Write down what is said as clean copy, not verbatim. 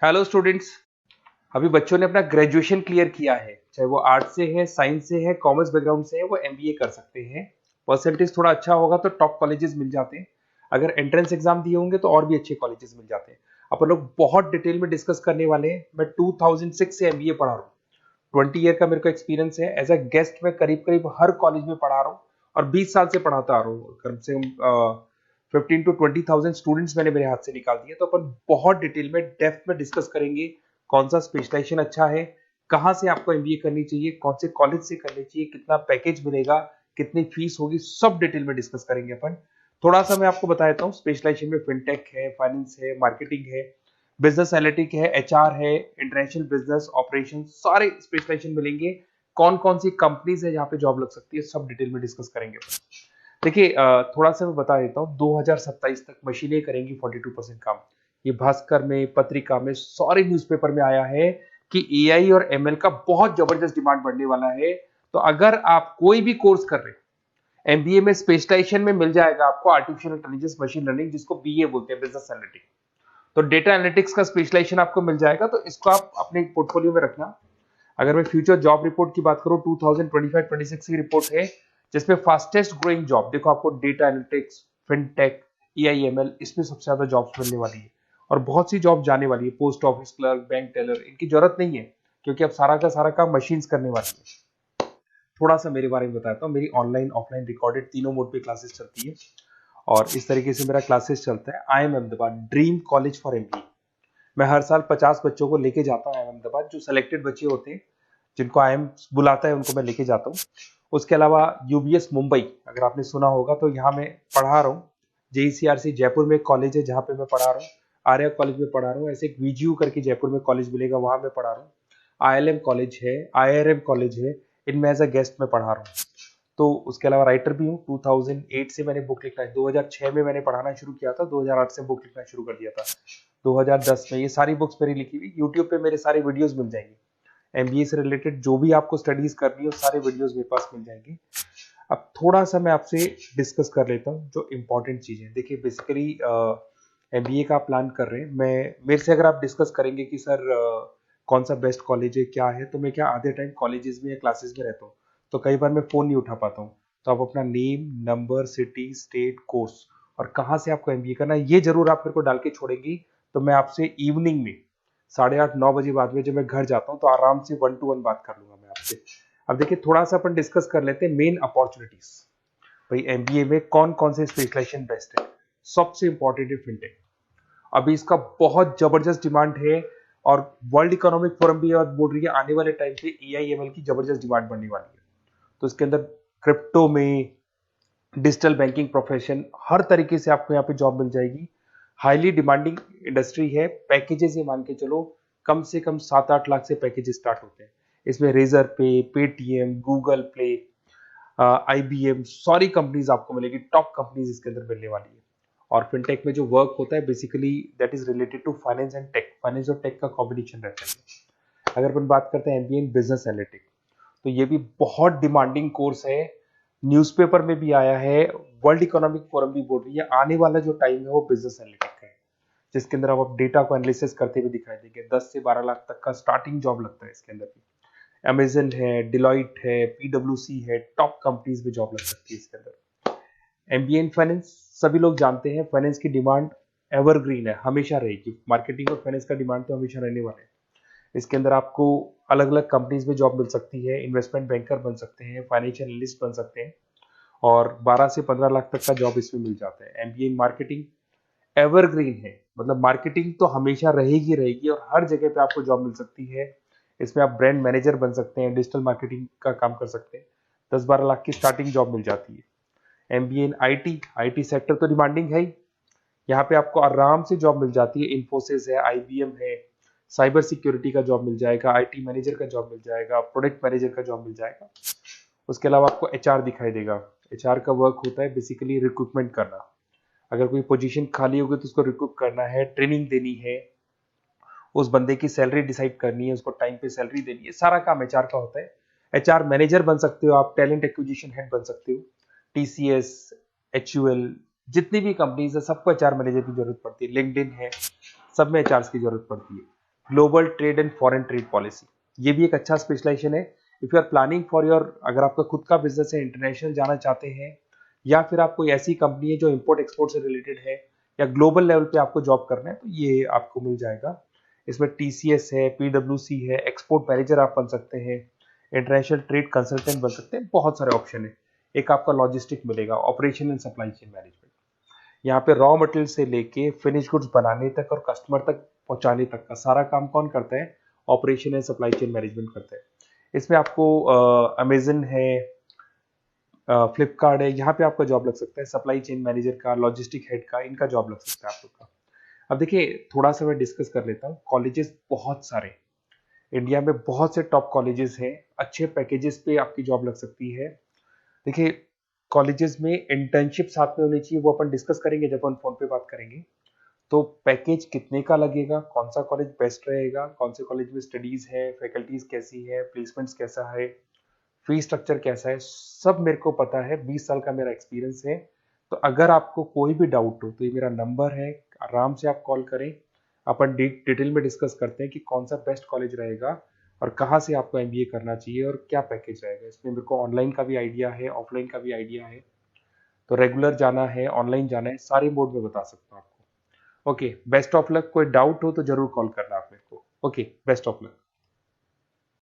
Hello students. अभी बच्चों ने अपना ग्रेजुएशन क्लियर किया है, चाहे वो आर्ट्स से है, साइंस से है, कॉमर्स बैकग्राउंड से है, वो एमबीए कर सकते हैं। परसेंटेज थोड़ा अच्छा होगा तो टॉप कॉलेजेस मिल जाते हैं। अगर एंट्रेंस एग्जाम दिए होंगे तो और भी अच्छे कॉलेजेस मिल जाते हैं। अपन लोग बहुत डिटेल में डिस्कस करने वाले हैं। मैं 2006 से एमबीए पढ़ा रहा हूँ। 20 ईयर का मेरे को एक्सपीरियंस है। एज अ गेस्ट मैं करीब करीब हर कॉलेज में पढ़ा रहा हूँ और 20 साल से पढ़ाता आ रहा हूँ। कम से कम 15 to 20 थाउजेंड स्टूडेंट्स मैंने मेरे हाथ से निकाल दिए। तो अपन बहुत डिटेल में डेप्थ में डिस्कस करेंगे कौन सा स्पेशलाइजेशन अच्छा है, कहाँ से आपको एमबीए करनी चाहिए, कौन से कॉलेज से करनी चाहिए, कितना पैकेज मिलेगा, कितनी फीस होगी, सब डिटेल में डिस्कस करेंगे अपन। थोड़ा सा मैं आपको बता देता हूँ। स्पेशलाइजेशन में फिनटेक है, फाइनेंस है, मार्केटिंग है, बिजनेस एनालिटिक है, एचआर है, इंटरनेशनल बिजनेस ऑपरेशन, सारे स्पेशलाइजेशन मिलेंगे। कौन कौन सी कंपनीज है जहाँ पे जॉब लग सकती है, सब डिटेल में डिस्कस करेंगे। देखिए, थोड़ा सा मैं बता देता हूँ। 2027 तक मशीनें करेंगी 42% काम। ये भास्कर में, पत्रिका में, सारे न्यूज़पेपर में आया है कि एआई और एमएल का बहुत जबरदस्त डिमांड बढ़ने वाला है। तो अगर आप कोई भी कोर्स कर रहे हैं, एमबीए में स्पेशलाइजेशन में मिल जाएगा आपको आर्टिफिशियल इंटेलिजेंस, मशीन लर्निंग, जिसको बीए बोलते हैं, बिजनेस एनालिटिक्स। तो डेटा एनालिटिक्स का स्पेशलाइजेशन आपको मिल जाएगा, तो इसको आप अपने पोर्टफोलियो में रखना। अगर मैं फ्यूचर जॉब रिपोर्ट की बात करूं, 2025-26 की रिपोर्ट है, जिसमें फास्टेस्ट ग्रोइंग जॉब देखो, आपको डेटा एनालिटिक्स, फिनटेक, एआईएमएल, इसमें सबसे ज्यादा जॉब्स मिलने वाली है। और बहुत सी जॉब जाने वाली है। Post office clerk, bank teller, इनकी जरूरत नहीं है, क्योंकि अब सारा का सारा काम मशीन्स करने वाली है। थोड़ा सा मेरे बारे में बताता हूँ। मेरी ऑनलाइन ऑफलाइन रिकॉर्डेड तीनों मोड पे क्लासेस चलती है और इस तरीके से मेरा क्लासेस चलता है। I am Ahmedabad dream college for MBA. मैं हर साल 50 बच्चों को लेके जाता हूँ अहमदाबाद। जो सिलेक्टेड बच्चे होते हैं, जिनको आईएम बुलाता है, उनको मैं लेके जाता हूँ। उसके अलावा यूबीएस मुंबई, अगर आपने सुना होगा, तो यहाँ मैं पढ़ा रहा हूँ। जेईसीआरसी जयपुर में एक कॉलेज है जहाँ पे मैं पढ़ा रहा हूँ। आर्या कॉलेज में पढ़ा रहा हूँ। ऐसे एक वीजीयू करके जयपुर में कॉलेज मिलेगा, वहां मैं पढ़ा रहा हूँ। आईएलएम कॉलेज है, आईआरएम कॉलेज है, इनमें एज अ गेस्ट में पढ़ा रहा हूँ। तो उसके अलावा राइटर भी हूँ। 2008 से मैंने बुक लिखना है। 2006 में मैंने पढ़ाना शुरू किया था, 2008 से बुक लिखना शुरू कर दिया था। 2010 में ये सारी बुक्स मेरी लिखी हुई यूट्यूब पे मेरे सारे वीडियोस मिल जाएंगे। एमबीए से रिलेटेड जो भी आपको स्टडीज करनी हो, सारे वीडियोस मेरे पास मिल जाएंगे। अब थोड़ा सा मैं आपसे डिस्कस कर लेता हूँ जो इंपॉर्टेंट चीजें। देखिए, बेसिकली एमबीए का प्लान कर रहे हैं, मैं मेरे से अगर आप डिस्कस करेंगे कि सर कौन सा बेस्ट कॉलेज है, क्या है, तो मैं क्या आधे टाइम कॉलेजेस में या क्लासेस में रहता हूँ, तो कई बार मैं फोन नहीं उठा पाता हूँ। तो आप अपना name, number, city, state, course और कहाँ से आपको एमबीए करना है, ये जरूर आप मेरे को डाल के छोड़ेंगी। तो मैं आपसे इवनिंग में 8:30-9 बजे बाद में जब मैं घर जाता हूँ, तो आराम से 1 to 1 बात कर लूंगा मैं आपसे। अब देखिए, थोड़ा सा अपन डिस्कस कर लेते हैं मेन अपॉर्चुनिटीज। भाई, एमबीए में कौन कौन से स्पेशलाइजेशन बेस्ट है। सबसे इंपॉर्टेंट है फिनटेक। अभी इसका बहुत जबरदस्त डिमांड है और वर्ल्ड इकोनॉमिक फोरम भी बोल रही है आने वाले टाइम पे एआईएमएल की जबरदस्त डिमांड बढ़ने वाली है। तो इसके अंदर क्रिप्टो में, डिजिटल बैंकिंग प्रोफेशन, हर तरीके से आपको यहाँ पे जॉब मिल जाएगी। हाईली डिमांडिंग इंडस्ट्री है। पैकेजेस ये मान के चलो, कम से कम 7-8 लाख से पैकेजेस स्टार्ट होते हैं। इसमें रेजर पे, पेटीएम, गूगल प्ले, आईबीएम, सारी कंपनीज आपको मिलेगी। टॉप कंपनीज इसके अंदर मिलने वाली है। और फिनटेक में जो वर्क होता है, basically that is related to finance and tech. Finance और टेक का कॉम्बिनेशन रहता है। अगर अपन बात करते हैं एमबीए इन बिजनेस एनालिटिक्स, तो ये भी बहुत डिमांडिंग कोर्स है। न्यूज़पेपर में भी आया है, वर्ल्ड इकोनॉमिक फोरम भी बोल रही है आने वाला जो टाइम है वो बिजनेस एनालिटिक्स का है, जिसके अंदर आप डेटा को एनालिसिस करते हुए दिखाई देंगे। 10 से 12 लाख तक का स्टार्टिंग जॉब लगता है इसके अंदर भी। अमेजन है, डिलॉइट है, पीडब्ल्यूसी है, टॉप कंपनीज में जॉब लग सकती है इसके अंदर। एमबीए इन फाइनेंस, सभी लोग जानते हैं फाइनेंस की डिमांड एवरग्रीन है, हमेशा रहेगी। मार्केटिंग और फाइनेंस का डिमांड तो हमेशा रहने वाला है। इसके अंदर आपको अलग अलग कंपनीज में जॉब मिल सकती है। इन्वेस्टमेंट बैंकर बन सकते हैं, फाइनेंशियल एनालिस्ट बन सकते हैं और 12 से 15 लाख तक का जॉब इसमें मिल जाता है। एमबीए इन मार्केटिंग एवरग्रीन है, मतलब मार्केटिंग तो हमेशा रहेगी रहेगी और हर जगह पे आपको जॉब मिल सकती है। इसमें आप ब्रांड मैनेजर बन सकते हैं, डिजिटल मार्केटिंग का काम कर सकते हैं। 10-12 लाख की स्टार्टिंग जॉब मिल जाती है। MBA in IT, IT sector तो डिमांडिंग है ही। यहाँ पे आपको आराम से जॉब मिल जाती है। इन्फोसिस है, आईबीएम है, साइबर सिक्योरिटी का जॉब मिल जाएगा, आईटी मैनेजर का जॉब मिल जाएगा, प्रोडक्ट मैनेजर का जॉब मिल जाएगा। उसके अलावा आपको एचआर दिखाई देगा। एचआर का वर्क होता है बेसिकली रिक्रूटमेंट करना। अगर कोई पोजीशन खाली होगी तो उसको रिक्रूट करना है, ट्रेनिंग देनी है, उस बंदे की सैलरी डिसाइड करनी है, उसको टाइम पे सैलरी देनी है, सारा काम एचआर का होता है। एचआर मैनेजर बन सकते हो आप, टैलेंट एक्विजिशन हेड बन सकते हो। टीसीएस, एचयूएल, जितनी भी कंपनीज है सबको एचआर मैनेजर की जरूरत पड़ती है। लिंक्डइन है, सब में एचआर की जरूरत पड़ती है। Global trade and foreign trade policy, ये भी एक अच्छा स्पेशलाइजेशन है। If you are planning for your, अगर आपका खुद का बिजनेस है, इंटरनेशनल जाना चाहते हैं, या फिर आप कोई ऐसी कंपनी है जो इंपोर्ट एक्सपोर्ट से रिलेटेड है, या ग्लोबल लेवल पे आपको जॉब करना है, तो ये आपको मिल जाएगा। इसमें टीसीएस है, पीडब्ल्यूसी है, एक्सपोर्ट मैनेजर आप बन सकते हैं, इंटरनेशनल ट्रेड कंसल्टेंट बन सकते हैं, बहुत सारे ऑप्शन है। एक आपका लॉजिस्टिक मिलेगा, operation and supply chain management, यहाँ पे रॉ मटेरियल से लेके फिनिश गुड्स बनाने तक और कस्टमर तक पहुंचाने तक का सारा काम कौन करता है? Operation and supply chain management करता है। इसमें आपको अमेजन है, फ्लिपकार्ट है, यहाँ पे आपका जॉब लग सकता है, सप्लाई चेन मैनेजर का, लॉजिस्टिक हेड का, इनका जॉब लग सकता है आप लोग का। अब देखिए थोड़ा सा मैं डिस्कस कर लेता हूँ। कॉलेजेस बहुत सारे इंडिया में, बहुत से टॉप कॉलेजेस हैं, अच्छे पैकेजेस पे आपकी जॉब लग सकती है। देखिए कॉलेजेस में इंटर्नशिप साथ में होनी चाहिए, वो अपन डिस्कस करेंगे जब अपन फोन पे बात करेंगे। तो पैकेज कितने का लगेगा, कौन सा कॉलेज बेस्ट रहेगा, कौन से कॉलेज में स्टडीज है, फैकल्टीज कैसी है, प्लेसमेंट्स कैसा है, फी स्ट्रक्चर कैसा है, सब मेरे को पता है, 20 साल का मेरा एक्सपीरियंस है। तो अगर आपको कोई भी डाउट हो तो ये मेरा नंबर है, आराम से आप कॉल करें, अपन डिटेल में डिस्कस करते हैं कि कौन सा बेस्ट कॉलेज रहेगा और कहाँ से आपको एमबीए करना चाहिए और क्या पैकेज रहेगा। इसमें मेरे को ऑनलाइन का भी आइडिया है, ऑफलाइन का भी आइडिया है, तो रेगुलर जाना है, ऑनलाइन जाना है, सारे मोड में बता सकता हूँ आपको। Okay, best of luck. कोई डाउट हो तो जरूर कॉल करना आप मेरे को। Okay, best of luck.